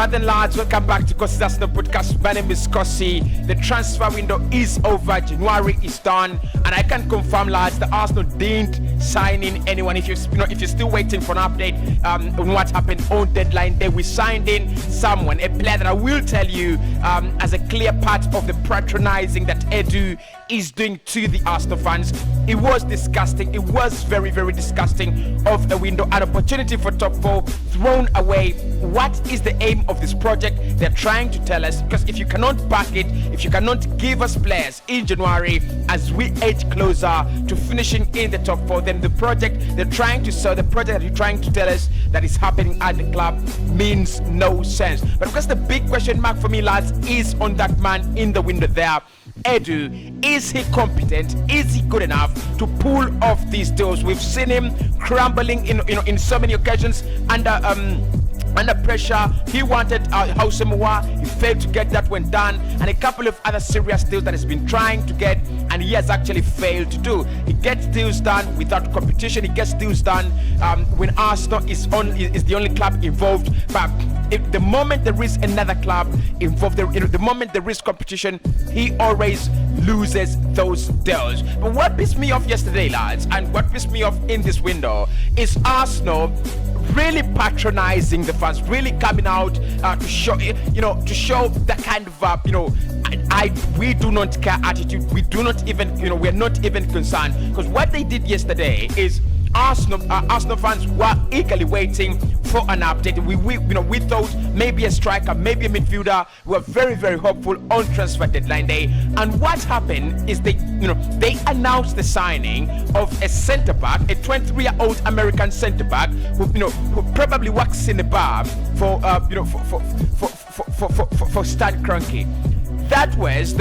Right then, lads, welcome back to Cossy's Arsenal podcast. My name is Cossy. The transfer window is over. January is done, and I can confirm, lads, the Arsenal didn't sign in anyone. If you're still waiting for an update on what happened on deadline day, we signed in someone, a player that I will tell you as a clear part of the patronizing that EDU is doing to the Auston fans. It was disgusting. It was very, very disgusting of a window, an opportunity for top four thrown away. What is the aim of this project? They're trying to tell us, because if you cannot back it, if you cannot give us players in January as we edge closer to finishing in the top four, then the project they're trying to sell, the project that you're trying to tell us that is happening at the club means no sense. But because the big question mark for me, lads, is on that man in the window there. Edu, is he competent? Is he good enough to pull off these deals? We've seen him crumbling in so many occasions under pressure. He wanted Hausemuwa, he failed to get that one done, and a couple of other serious deals that he's been trying to get, and he has actually failed to do. He gets deals done without competition. He gets deals done when Arsenal is the only club involved. But the moment there is another club involved, the moment there is competition, he always loses those deals. But what pissed me off yesterday, lads, and what pissed me off in this window is Arsenal really patronizing the fans, really coming out to show that kind of we do not care attitude. We do not even, we're not even concerned, because what they did yesterday is Arsenal fans were eagerly waiting for an update. We thought maybe a striker, maybe a midfielder. We were very, very hopeful on transfer deadline day. And what happened is they announced the signing of a centre back, a 23-year-old American centre back who probably works in the bar for Stan Kroenke. That was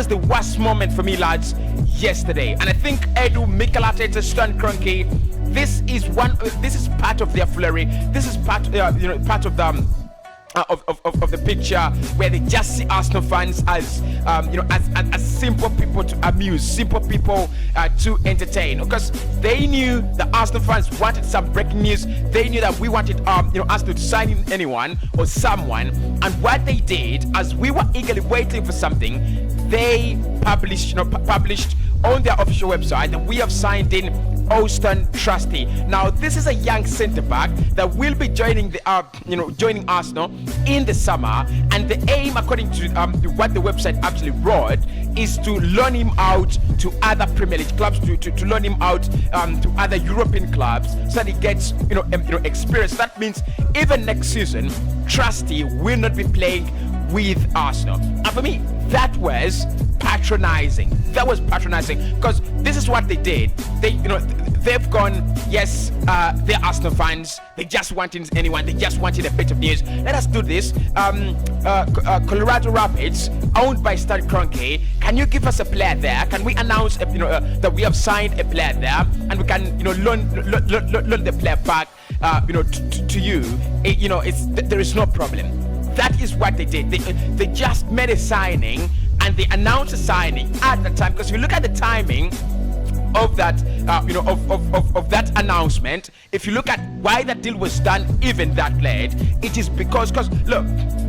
the worst moment for me, lads, yesterday. And I think Edu, Mikel Arteta, Stan Kroenke, this is part of their flurry. This is part of the picture where they just see Arsenal fans as simple people to amuse, simple people to entertain. Because they knew that Arsenal fans wanted some breaking news. They knew that we wanted Arsenal to sign in anyone or someone. And what they did, as we were eagerly waiting for something, they published on their official website that we have signed in Auston Trusty. Now, this is a young centre back that will be joining joining Arsenal in the summer, and the aim, according to what the website actually wrote, is to loan him out to other Premier League clubs, to loan him out to other European clubs, so that he gets experience. That means even next season, Trusty will not be playing with Arsenal. And for me, that was patronizing. That was patronizing, because this is what they did. They've gone, yes, they're Arsenal fans. They just wanted anyone. They just wanted a bit of news. Let us do this. Colorado Rapids, owned by Stan Kroenke. Can you give us a player there? Can we announce, that we have signed a player there, and we can, loan the player back, to you? There is no problem. That is what they did. They just made a signing, and they announced a signing at the time. Because if you look at the timing of that, of that announcement, if you look at why that deal was done even that late, it is because look,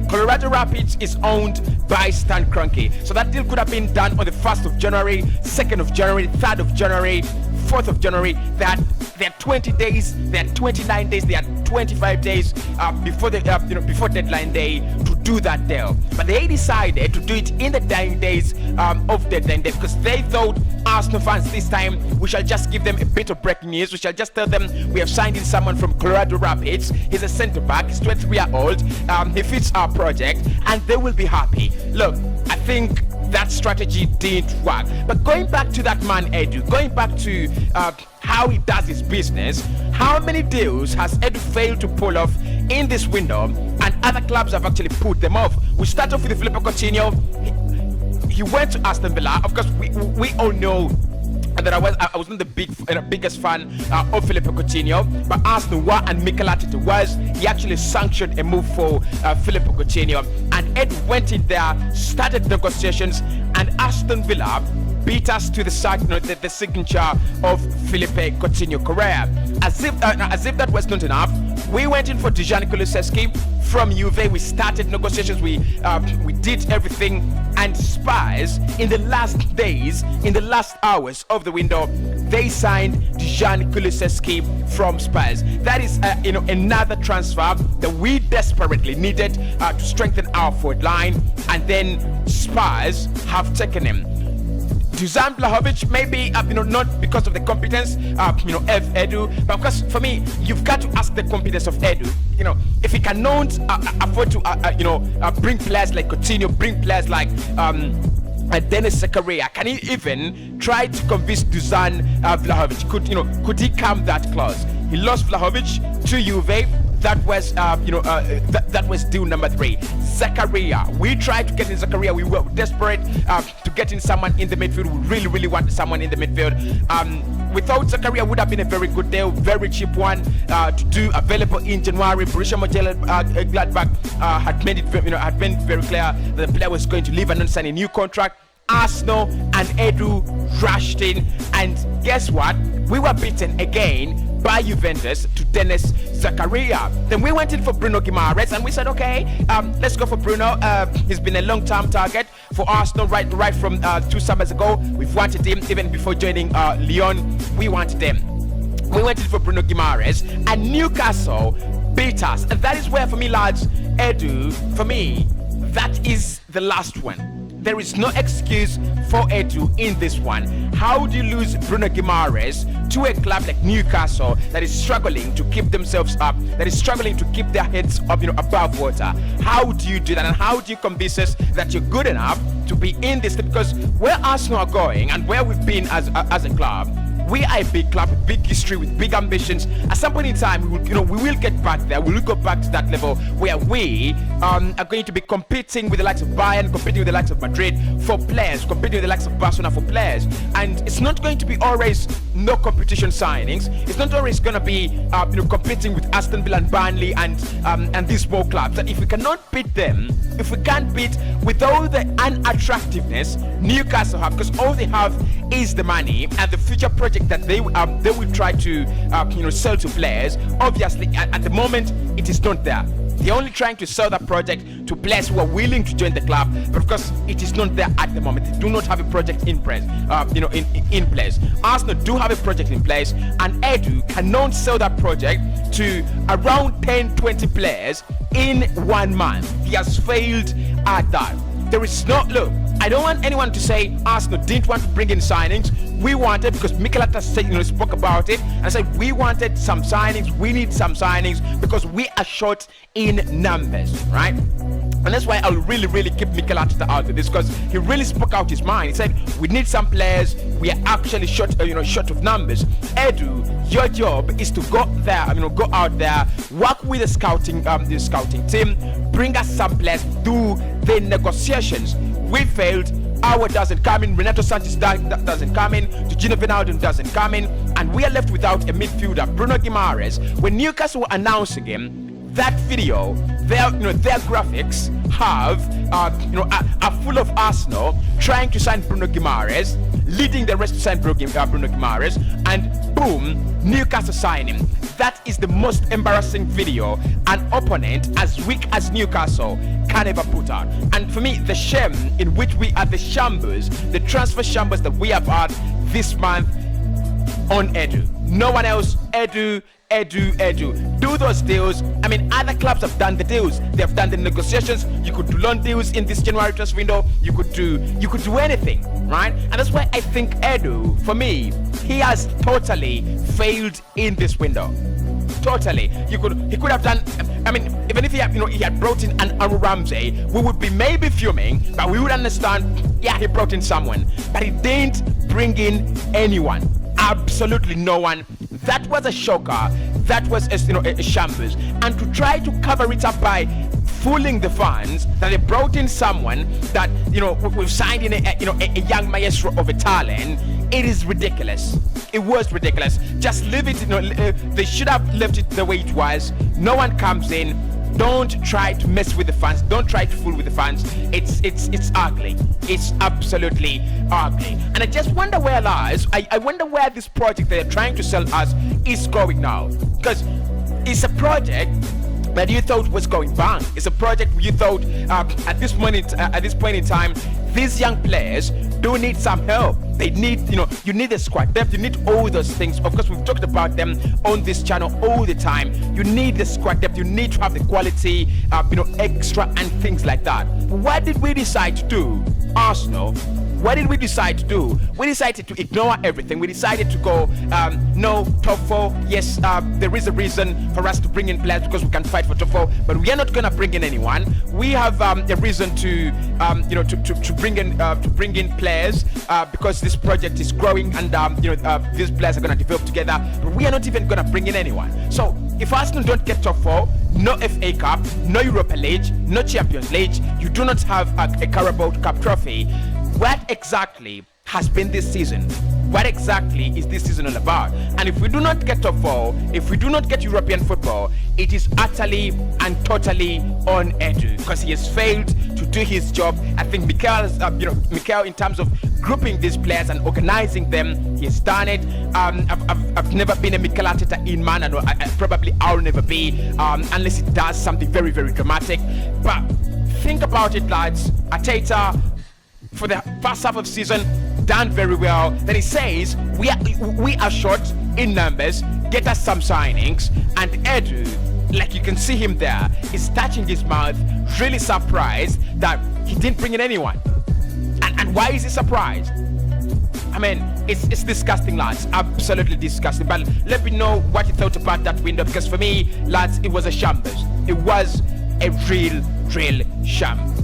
Colorado Rapids is owned by Stan Kroenke. So that deal could have been done on the 1st of January, 2nd of January, 3rd of January, 4th of January. There are 20 days, there are 29 days, there are 25 days before before deadline day to do that deal. But they decided to do it in the dying days of deadline day, because they thought, Arsenal fans, this time we shall just give them a bit of breaking news. We shall just tell them we have signed in someone from Colorado Rapids. He's a centre back. He's 23-year-old. He fits our project, and they will be happy. Look, I think that strategy didn't work. But going back to that man Edu, going back to how he does his business, how many deals has Edu failed to pull off in this window, and other clubs have actually pulled them off? We start off with Filippo Coutinho. He went to Aston Villa. Of course, we all know that I was not the biggest fan of Filippo Coutinho, but Arsenal were, and Mikel Arteta was. He actually sanctioned a move for Filippo Coutinho, and Ed went in there, started negotiations, and Aston Villa beat us to the signature of Philippe Coutinho Correa. As if that was not enough, we went in for Dejan Kulusevski from Juve. We started negotiations. We did everything, and Spurs in the last days, in the last hours of the window, they signed Dejan Kulusevski from Spurs. That is another transfer that we desperately needed to strengthen our forward line, and then Spurs have taken him. Dusan Vlahovic, maybe not because of the competence of Edu, but because for me, you've got to ask the competence of Edu. If he cannot afford to bring players like Coutinho, bring players like Dennis Zakaria, can he even try to convince Dusan Vlahovic? Could he come that close? He lost Vlahovic to Juve. That was that was deal number 3. Zakaria, we tried to get in Zakaria. We were desperate to get in someone in the midfield. We really wanted someone in the midfield. Without Zakaria, would have been a very good deal, very cheap one to do, available in January. Borussia Mönchengladbach had made it very clear that the player was going to leave and not sign a new contract. Arsenal and Edu rushed in, and guess what? We were beaten again by Juventus to Dennis Zakaria. Then we went in for Bruno Guimaraes, and we said, okay, let's go for Bruno. He's been a long-term target for Arsenal right from 2 summers ago. We've wanted him even before joining Lyon. We wanted him. We went in for Bruno Guimaraes, and Newcastle beat us. And that is where, for me, lads, Edu, for me, that is the last one. There is no excuse for Edu in this one. How do you lose Bruno Guimaraes to a club like Newcastle that is struggling to keep themselves up, that is struggling to keep their heads up, above water? How do you do that, and how do you convince us that you're good enough to be in this? Because where Arsenal are going and where we've been as a club, we are a big club with big history, with big ambitions. At some point in time, we will get back there. We will go back to that level where we are going to be competing with the likes of Bayern, competing with the likes of Madrid for players, competing with the likes of Barcelona for players. And it's not going to be always no competition signings. It's not always going to be competing with Aston Villa and Burnley and these small clubs. That if we cannot beat them, if we can't beat with all the unattractiveness Newcastle have, because all they have is the money and the future project that they will try to sell to players. Obviously, at the moment, it is not there. They're only trying to sell that project to players who are willing to join the club, but of course, it is not there at the moment. They do not have a project in place. Arsenal do have a project in place, and Edu cannot sell that project to around 10-20 players in 1 month. He has failed at that. There is no look. I don't want anyone to say Arsenal didn't want to bring in signings. We wanted, because Mikel Arteta said, spoke about it, and said we wanted some signings. We need some signings because we are short in numbers, right? And that's why I'll really keep Mikel Arteta out of this, because he really spoke out his mind. He said we need some players. We are actually short of numbers. Edu, your job is to go there, go out there, work with the scouting team, bring us some players, do the negotiations. We failed. Our doesn't come in. Renato Sanchez doesn't come in. Gino Wijnaldum doesn't come in, and we are left without a midfielder, Bruno Guimaraes. When Newcastle were announcing him, that video, their graphics are full of Arsenal trying to sign Bruno Guimaraes, leading the rest to sign Bruno Guimaraes, and boom, Newcastle sign him. That is the most embarrassing video an opponent as weak as Newcastle can ever put out. And for me, the shame in which we are the shambles, the transfer shambles that we have had this month on Edu. No one else. Edu. Do those deals. I mean, other clubs have done the deals. They have done the negotiations. You could do loan deals in this January transfer window. You could do anything, right? And that's why I think Edu, for me, he has totally failed in this window. Totally. He could have done. I mean, even if he had brought in an Aaron Ramsey, we would be maybe fuming, but we would understand. Yeah, he brought in someone, but he didn't bring in anyone. Absolutely no one. That was a shocker. That was a shambles. And to try to cover it up by fooling the fans that they brought in someone that we've signed in a young maestro of a talent, it is ridiculous. It was ridiculous. Just leave it. They should have left it the way it was. No one comes in. Don't try to mess with the fans. Don't try to fool with the fans. It's ugly. It's absolutely ugly. And I just wonder where lies. I wonder where this project they're trying to sell us is going now. Because it's a project that you thought was going bang. It's a project you thought at this point in time, these young players do need some help. They need, you need the squad depth, you need all those things. Of course, we've talked about them on this channel all the time. You need the squad depth, you need to have the quality, extra and things like that. What did we decide to do, Arsenal? What did we decide to do? We decided to ignore everything. We decided to go, no, top 4. Yes, there is a reason for us to bring in players because we can fight for top 4, but we are not gonna bring in anyone. We have a reason to, to bring in players because this project is growing and these players are gonna develop together. But we are not even gonna bring in anyone. So if Arsenal don't get top 4, no FA Cup, no Europa League, no Champions League, you do not have a Carabao Cup trophy. What exactly has been this season? What exactly is this season all about? And if we do not get top 4, if we do not get European football, it is utterly and totally on Edu because he has failed to do his job. I think Mikel, in terms of grouping these players and organizing them, he has done it. I've never been a Mikel Arteta in man, and probably I'll never be unless he does something very, very dramatic. But think about it, lads. Arteta, for the first half of the season, done very well. Then he says we are short in numbers, get us some signings, and Edu, like you can see him there, is touching his mouth, really surprised that he didn't bring in anyone. And why is he surprised? I mean, it's disgusting, lads. Absolutely disgusting. But let me know what you thought about that window, because for me, lads, it was a shambles. It was a real sham.